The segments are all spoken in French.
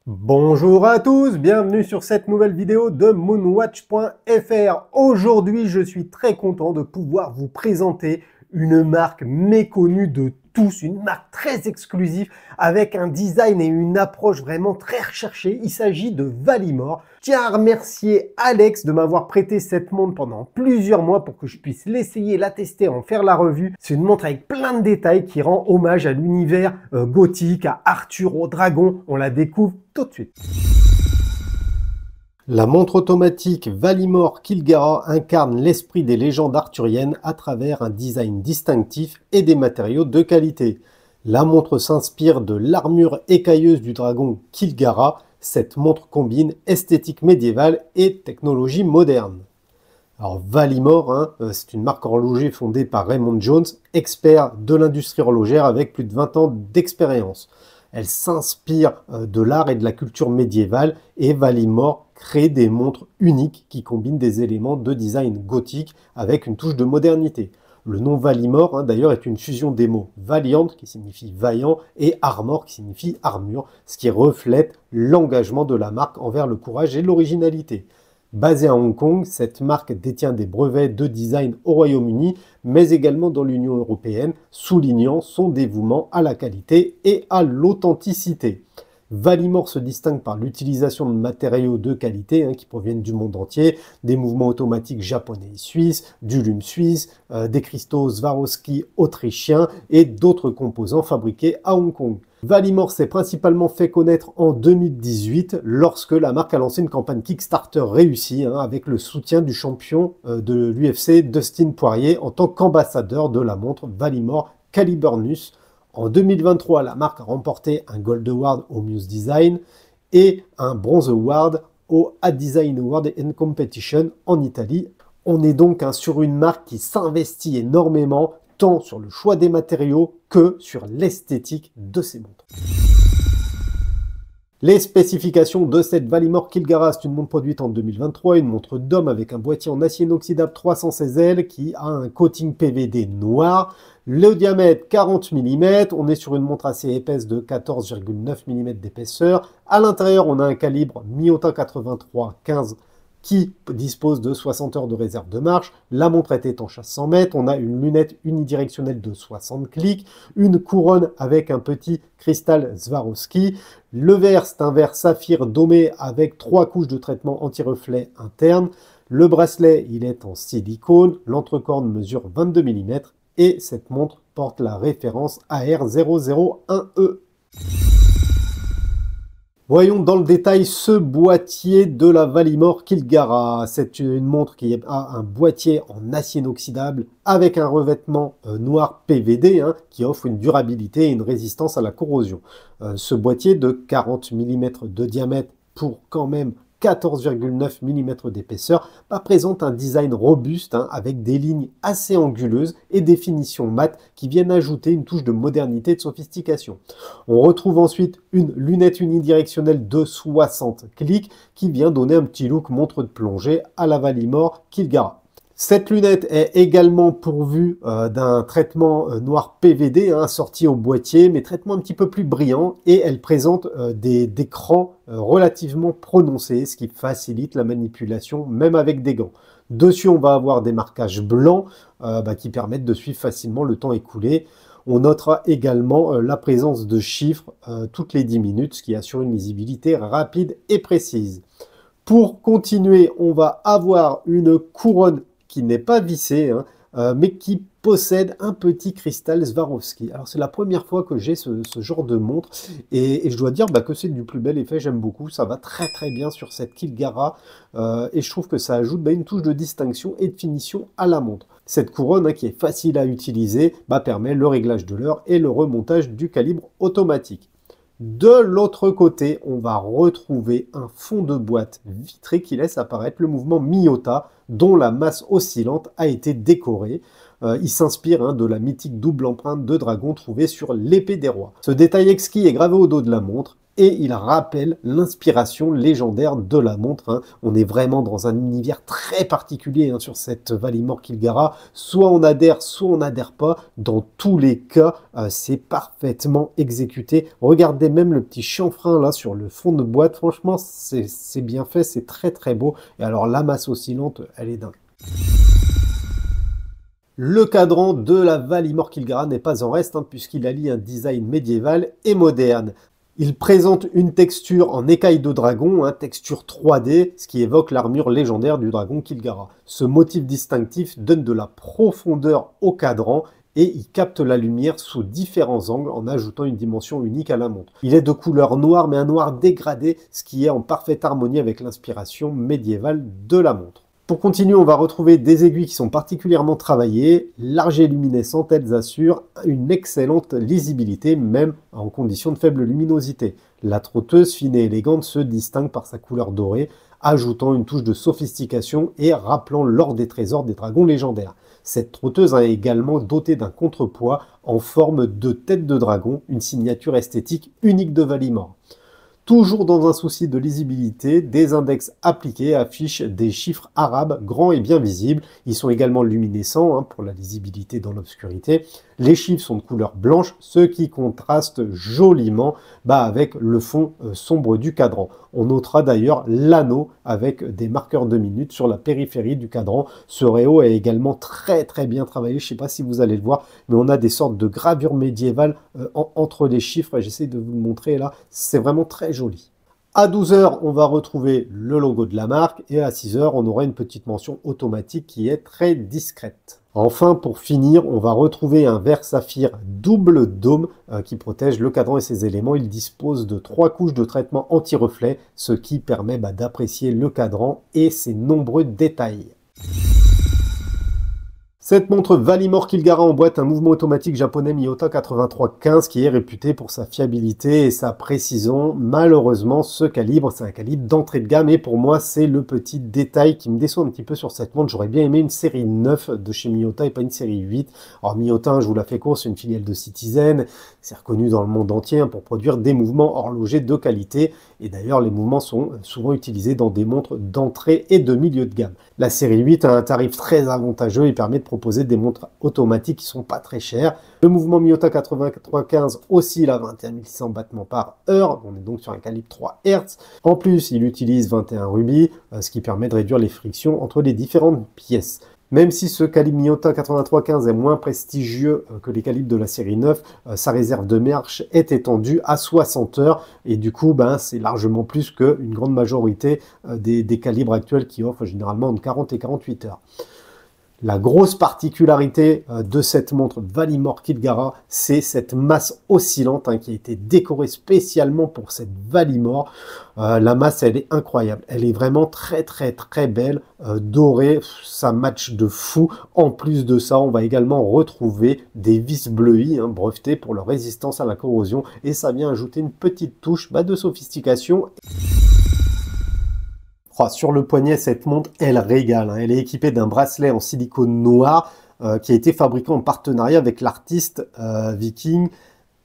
Bonjour à tous, bienvenue sur cette nouvelle vidéo de moonwatch.fr. Aujourd'hui, je suis très content de pouvoir vous présenter une marque méconnue de tous, une marque très exclusive avec un design et une approche vraiment très recherchée. Il s'agit de Valimor. Je tiens à remercier Alex de m'avoir prêté cette montre pendant plusieurs mois pour que je puisse l'essayer, la tester, en faire la revue. C'est une montre avec plein de détails qui rend hommage à l'univers gothique, à Arthur, au dragon. On la découvre tout de suite. La montre automatique Valimor Kilgara incarne l'esprit des légendes arthuriennes à travers un design distinctif et des matériaux de qualité. La montre s'inspire de l'armure écailleuse du dragon Kilgara. Cette montre combine esthétique médiévale et technologie moderne. Alors Valimor, c'est une marque horloger fondée par Raymond Jones, expert de l'industrie horlogère avec plus de 20 ans d'expérience. Elle s'inspire de l'art et de la culture médiévale et Valimor crée des montres uniques qui combinent des éléments de design gothique avec une touche de modernité. Le nom Valimor, d'ailleurs, est une fusion des mots Valiant, qui signifie vaillant, et Armor, qui signifie armure, ce qui reflète l'engagement de la marque envers le courage et l'originalité. Basée à Hong Kong, cette marque détient des brevets de design au Royaume-Uni, mais également dans l'Union européenne, soulignant son dévouement à la qualité et à l'authenticité. Valimor se distingue par l'utilisation de matériaux de qualité qui proviennent du monde entier, des mouvements automatiques japonais et suisses, du lume suisse, des cristaux Swarovski autrichiens et d'autres composants fabriqués à Hong Kong. Valimor s'est principalement fait connaître en 2018 lorsque la marque a lancé une campagne Kickstarter réussie avec le soutien du champion de l'UFC Dustin Poirier en tant qu'ambassadeur de la montre Valimor Caliburnus. En 2023, la marque a remporté un Gold Award au Muse Design et un Bronze Award au A-Design Award and Competition en Italie. On est donc sur une marque qui s'investit énormément tant sur le choix des matériaux que sur l'esthétique de ses montres. Les spécifications de cette Valimor Kilgara, c'est une montre produite en 2023, une montre d'homme avec un boîtier en acier inoxydable 316L qui a un coating PVD noir. Le diamètre 40 mm, on est sur une montre assez épaisse de 14,9 mm d'épaisseur. À l'intérieur, on a un calibre Miyota 83-15 qui dispose de 60 heures de réserve de marche. La montre est étanche à 100 mètres. On a une lunette unidirectionnelle de 60 clics, une couronne avec un petit cristal Swarovski. Le verre, c'est un verre saphir domé avec 3 couches de traitement anti-reflet interne. Le bracelet, il est en silicone. L'entrecorne mesure 22 mm et cette montre porte la référence AR001E. Voyons dans le détail ce boîtier de la Valimor Kilgara. C'est une montre qui a un boîtier en acier inoxydable avec un revêtement noir PVD qui offre une durabilité et une résistance à la corrosion. Ce boîtier de 40 mm de diamètre pour quand même 14,9 mm d'épaisseur présente un design robuste avec des lignes assez anguleuses et des finitions mates qui viennent ajouter une touche de modernité et de sophistication. On retrouve ensuite une lunette unidirectionnelle de 60 clics qui vient donner un petit look montre de plongée à la Valimor Kilgara. Cette lunette est également pourvue d'un traitement noir PVD assorti au boîtier, mais traitement un petit peu plus brillant, et elle présente des crans relativement prononcés, ce qui facilite la manipulation même avec des gants. Dessus, on va avoir des marquages blancs qui permettent de suivre facilement le temps écoulé. On notera également la présence de chiffres toutes les 10 minutes, ce qui assure une lisibilité rapide et précise. Pour continuer, on va avoir une couronne qui n'est pas vissé, mais qui possède un petit cristal Swarovski. Alors c'est la première fois que j'ai ce genre de montre, et je dois dire que c'est du plus bel effet, j'aime beaucoup, ça va très bien sur cette Kilgara, et je trouve que ça ajoute une touche de distinction et de finition à la montre. Cette couronne qui est facile à utiliser permet le réglage de l'heure et le remontage du calibre automatique. De l'autre côté, on va retrouver un fond de boîte vitré qui laisse apparaître le mouvement Miyota, dont la masse oscillante a été décorée. Il s'inspire de la mythique double empreinte de dragon trouvée sur l'épée des rois. Ce détail exquis est gravé au dos de la montre et il rappelle l'inspiration légendaire de la montre, hein. On est vraiment dans un univers très particulier, hein, sur cette Valimor Kilgara. Soit on adhère, soit on n'adhère pas. Dans tous les cas, c'est parfaitement exécuté. Regardez même le petit chanfrein là sur le fond de boîte. Franchement, c'est bien fait, c'est très très beau. Et alors la masse oscillante, elle est dingue. Le cadran de la Valimor Kilgara n'est pas en reste, hein, puisqu'il allie un design médiéval et moderne. Il présente une texture en écaille de dragon, hein, texture 3D, ce qui évoque l'armure légendaire du dragon Kilgara. Ce motif distinctif donne de la profondeur au cadran et il capte la lumière sous différents angles en ajoutant une dimension unique à la montre. Il est de couleur noire, mais un noir dégradé, ce qui est en parfaite harmonie avec l'inspiration médiévale de la montre. Pour continuer, on va retrouver des aiguilles qui sont particulièrement travaillées, larges et luminescentes, elles assurent une excellente lisibilité, même en conditions de faible luminosité. La trotteuse fine et élégante se distingue par sa couleur dorée, ajoutant une touche de sophistication et rappelant l'or des trésors des dragons légendaires. Cette trotteuse est également dotée d'un contrepoids en forme de tête de dragon, une signature esthétique unique de Valimor. Toujours dans un souci de lisibilité, des index appliqués affichent des chiffres arabes grands et bien visibles. Ils sont également luminescents, hein, pour la lisibilité dans l'obscurité. Les chiffres sont de couleur blanche, ce qui contraste joliment avec le fond sombre du cadran. On notera d'ailleurs l'anneau avec des marqueurs de minutes sur la périphérie du cadran. Ce réo est également très très bien travaillé, je ne sais pas si vous allez le voir, mais on a des sortes de gravures médiévales entre les chiffres. J'essaie de vous le montrer là, c'est vraiment très joli. À 12 h, on va retrouver le logo de la marque et à 6 h, on aura une petite mention automatique qui est très discrète. Enfin, pour finir, on va retrouver un verre saphir double dôme qui protège le cadran et ses éléments. Il dispose de 3 couches de traitement anti-reflet, ce qui permet d'apprécier le cadran et ses nombreux détails. Cette montre Valimor Kilgara emboîte un mouvement automatique japonais Miyota 8315 qui est réputé pour sa fiabilité et sa précision. Malheureusement, ce calibre, c'est un calibre d'entrée de gamme et pour moi, c'est le petit détail qui me déçoit un petit peu sur cette montre. J'aurais bien aimé une série 9 de chez Miyota et pas une série 8. Alors Miyota, je vous la fais court, c'est une filiale de Citizen. C'est reconnu dans le monde entier pour produire des mouvements horlogers de qualité. Et d'ailleurs, les mouvements sont souvent utilisés dans des montres d'entrée et de milieu de gamme. La série 8 a un tarif très avantageux et permet de proposer des montres automatiques qui sont pas très chères. Le mouvement Miyota 8315 oscille à 21 600 battements par heure. On est donc sur un calibre 3 Hz. En plus, il utilise 21 rubis, ce qui permet de réduire les frictions entre les différentes pièces. Même si ce calibre Miyota 8315 est moins prestigieux que les calibres de la série 9, sa réserve de marche est étendue à 60 heures et du coup c'est largement plus qu'une grande majorité des calibres actuels qui offrent généralement entre 40 et 48 heures. La grosse particularité de cette montre Valimor Kilgara, c'est cette masse oscillante qui a été décorée spécialement pour cette Valimor. La masse, elle est incroyable. Elle est vraiment très très très belle, dorée, ça match de fou. En plus de ça, on va également retrouver des vis bleuies, brevetées pour leur résistance à la corrosion. Et ça vient ajouter une petite touche de sophistication. Sur le poignet, cette montre, elle régale. Elle est équipée d'un bracelet en silicone noir qui a été fabriqué en partenariat avec l'artiste viking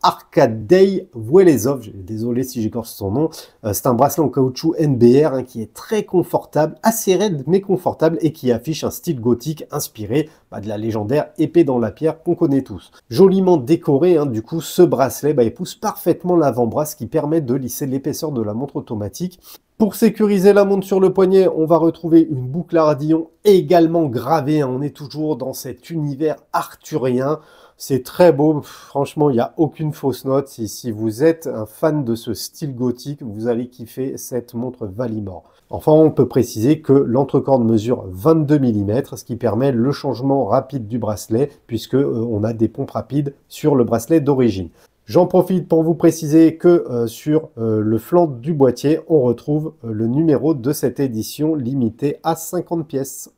Arkadej Welezov. Désolé si j'écorche son nom. C'est un bracelet en caoutchouc NBR qui est très confortable, assez raide mais confortable et qui affiche un style gothique inspiré de la légendaire épée dans la pierre qu'on connaît tous. Joliment décoré, du coup, ce bracelet épouse parfaitement l'avant-bras, ce qui permet de lisser l'épaisseur de la montre automatique. Pour sécuriser la montre sur le poignet, on va retrouver une boucle à radillon également gravée. On est toujours dans cet univers arthurien. C'est très beau. Franchement, il n'y a aucune fausse note. Si vous êtes un fan de ce style gothique, vous allez kiffer cette montre Valimor. Enfin, on peut préciser que l'entrecorde mesure 22 mm, ce qui permet le changement rapide du bracelet, puisque on a des pompes rapides sur le bracelet d'origine. J'en profite pour vous préciser que sur le flanc du boîtier, on retrouve le numéro de cette édition limitée à 50 pièces.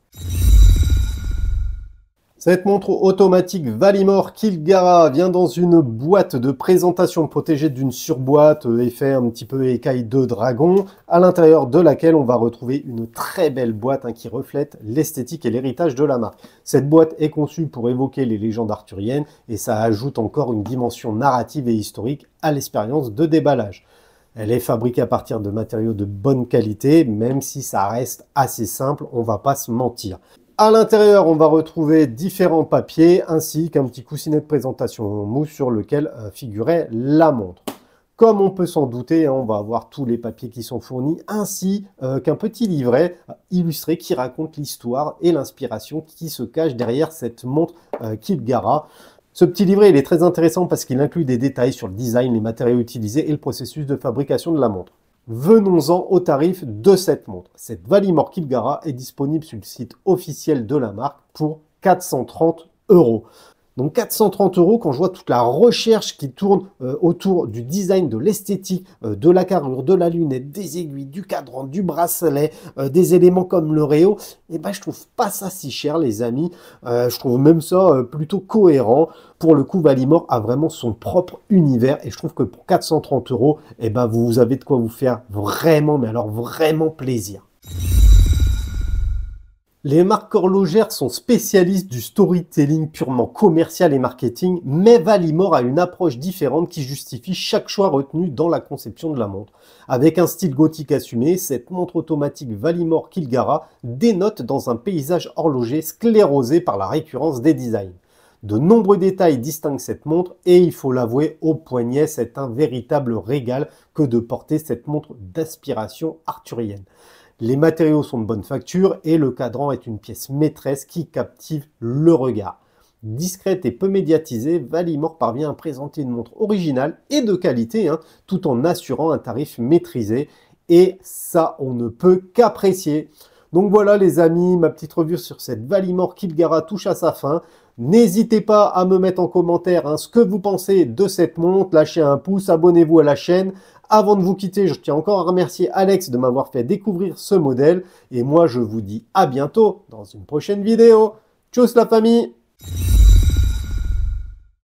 Cette montre automatique Valimor Kilgara vient dans une boîte de présentation protégée d'une surboîte, effet un petit peu écaille de dragon, à l'intérieur de laquelle on va retrouver une très belle boîte qui reflète l'esthétique et l'héritage de la marque. Cette boîte est conçue pour évoquer les légendes arthuriennes et ça ajoute encore une dimension narrative et historique à l'expérience de déballage. Elle est fabriquée à partir de matériaux de bonne qualité, même si ça reste assez simple, on va pas se mentir. À l'intérieur, on va retrouver différents papiers ainsi qu'un petit coussinet de présentation mousse sur lequel figurait la montre. Comme on peut s'en douter, on va avoir tous les papiers qui sont fournis, ainsi qu'un petit livret illustré qui raconte l'histoire et l'inspiration qui se cache derrière cette montre Kilgara. Ce petit livret, il est très intéressant parce qu'il inclut des détails sur le design, les matériaux utilisés et le processus de fabrication de la montre. Venons-en au tarif de cette montre. Cette Valimor Kilgara est disponible sur le site officiel de la marque pour 430 €. Donc 430 € quand je vois toute la recherche qui tourne autour du design, de l'esthétique, de la carrure, de la lunette, des aiguilles, du cadran, du bracelet, des éléments comme le réo, et ben je trouve pas ça si cher les amis. Je trouve même ça plutôt cohérent. Pour le coup, Valimor a vraiment son propre univers et je trouve que pour 430 €, et ben vous avez de quoi vous faire vraiment, mais alors vraiment plaisir. Les marques horlogères sont spécialistes du storytelling purement commercial et marketing, mais Valimor a une approche différente qui justifie chaque choix retenu dans la conception de la montre. Avec un style gothique assumé, cette montre automatique Valimor Kilgara dénote dans un paysage horloger sclérosé par la récurrence des designs. De nombreux détails distinguent cette montre et il faut l'avouer, au poignet, c'est un véritable régal que de porter cette montre d'inspiration arthurienne. Les matériaux sont de bonne facture et le cadran est une pièce maîtresse qui captive le regard. Discrète et peu médiatisée, Valimor parvient à présenter une montre originale et de qualité, tout en assurant un tarif maîtrisé. Et ça, on ne peut qu'apprécier. Donc voilà les amis, ma petite revue sur cette Valimor Kilgara touche à sa fin. N'hésitez pas à me mettre en commentaire ce que vous pensez de cette montre. Lâchez un pouce, abonnez-vous à la chaîne. Avant de vous quitter, je tiens encore à remercier Alex de m'avoir fait découvrir ce modèle. Et moi, je vous dis à bientôt dans une prochaine vidéo. Tchuss la famille!